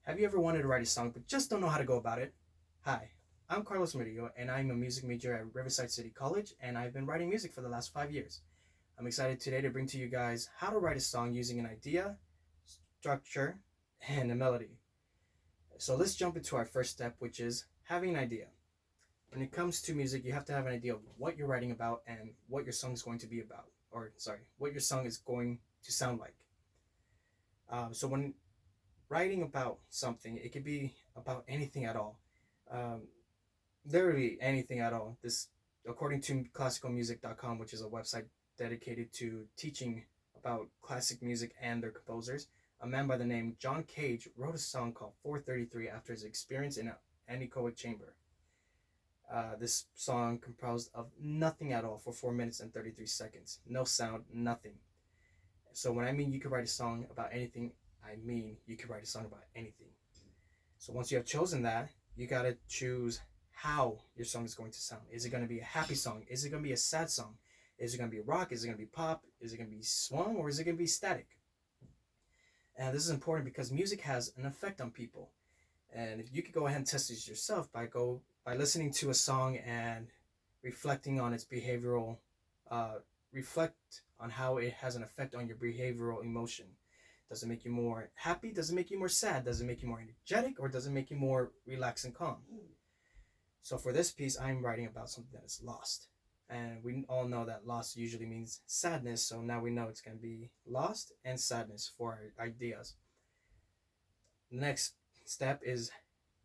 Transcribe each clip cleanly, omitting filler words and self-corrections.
Have you ever wanted to write a song but just don't know how to go about it? Hi, I'm Carlos Murillo and I'm a music major at Riverside City College and I've been writing music for the last 5 years. I'm excited today to bring to you guys how to write a song using an idea, structure, and a melody. So let's jump into our first step, which is having an idea. When it comes to music, you have to have an idea of what you're writing about and what your song is going to be about, what your song is going to sound like. So when writing about something, it could be about anything at all. Um, Literally anything at all. This, according to classicalmusic.com, which is a website dedicated to teaching about classic music and their composers, a man by the name John Cage wrote a song called 433 after his experience in an anechoic chamber. This song composed of nothing at all for 4 minutes and 33 seconds. No sound, nothing. So when I mean you could write a song about anything, I mean you could write a song about anything. So once you have chosen that, you gotta choose how your song is going to sound. Is it going to be a happy song? Is it going to be a sad song? Is it going to be rock? Is it going to be pop? Is it going to be swung? Or is it going to be static? And this is important because music has an effect on people. And if you could go ahead and test this yourself by listening to a song and reflecting on its behavioral, reflect on how it has an effect on your behavioral emotion. Does it make you more happy? Does it make you more sad? Does it make you more energetic? Or does it make you more relaxed and calm? So for this piece, I'm writing about something that is lost. And we all know that lost usually means sadness. So now we know it's going to be lost and sadness for our ideas. The next step is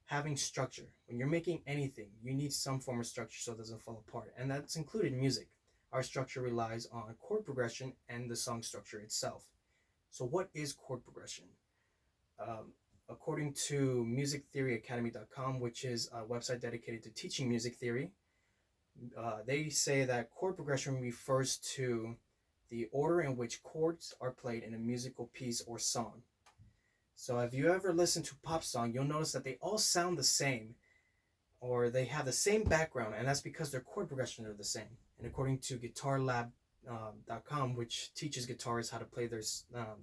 having structure. When you're making anything, you need some form of structure so it doesn't fall apart. And that's included in music. Our structure relies on chord progression and the song structure itself. So what is chord progression? According to musictheoryacademy.com, which is a website dedicated to teaching music theory, they say that chord progression refers to the order in which chords are played in a musical piece or song. So if you ever listen to a pop song, you'll notice that they all sound the same, or they have the same background, and that's because their chord progressions are the same. And according to guitarlab.com, which teaches guitarists how to play the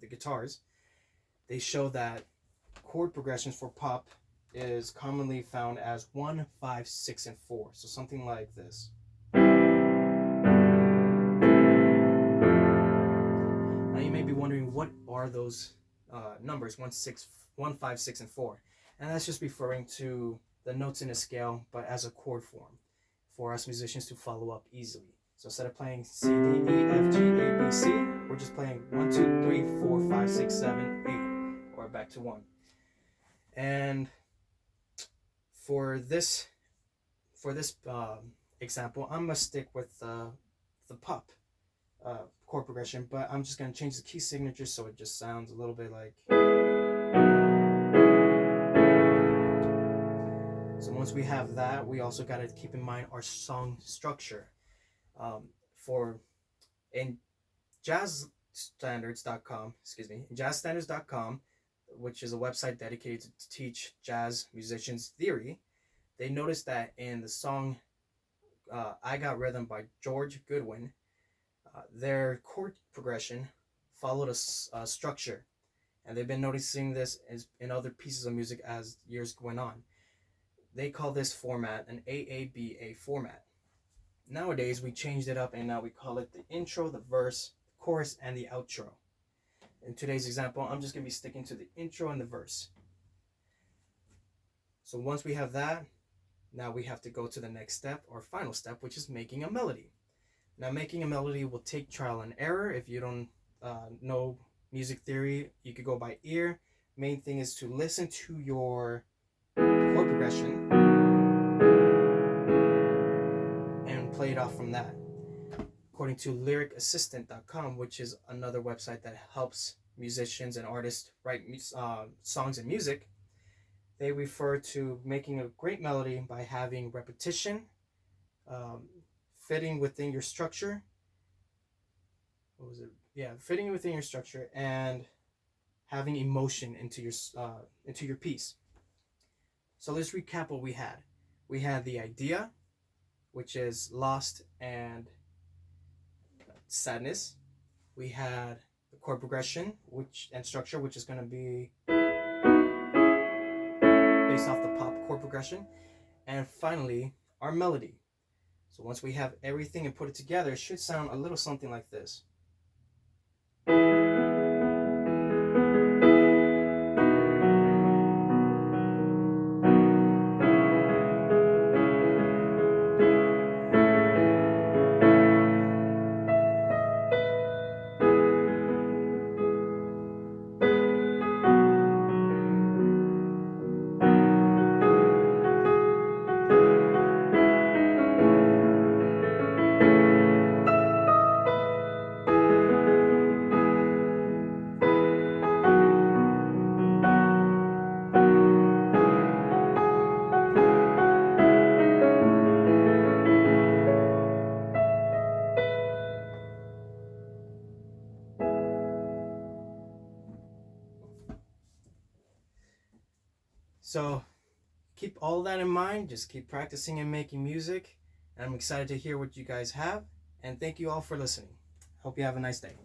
guitars, they show that chord progressions for pop is commonly found as 1, 5, 6, and 4. So something like this. Now you may be wondering, what are those numbers 1, 6, 1, 5, 6, and 4? And that's just referring to the notes in a scale, but as a chord form for us musicians to follow up easily. So instead of playing C, D, E, F, G, A, B, C, we're just playing 1, 2, 3, 4, 5, 6, 7, 8, or back to 1. And for this example, I'm gonna stick with the pop chord progression, but I'm just gonna change the key signature so it just sounds a little bit like. So once we have that, we also gotta keep in mind our song structure. For in jazzstandards.com, which is a website dedicated to teach jazz musicians theory, they noticed that in the song I Got Rhythm by George Goodwin, their chord progression followed a structure. And they've been noticing this in other pieces of music as years went on. They call this format an AABA format. Nowadays, we changed it up and now we call it the intro, the verse, the chorus, and the outro. In today's example, I'm just going to be sticking to the intro and the verse. So once we have that, now we have to go to the next step, or final step, which is making a melody. Now, making a melody will take trial and error. If you don't know music theory, you could go by ear. Main thing is to listen to your chord progression and play it off from that. According to lyricassistant.com, which is another website that helps musicians and artists write songs and music, they refer to making a great melody by having repetition, fitting within your structure. Fitting within your structure and having emotion into your piece. So let's recap what we had. We had the idea, which is lost and sadness. We had the chord progression, and structure, which is going to be. progression, and finally, our melody. So once we have everything and put it together, it should sound a little something like this. So keep all that in mind. Just keep practicing and making music. And I'm excited to hear what you guys have. And thank you all for listening. Hope you have a nice day.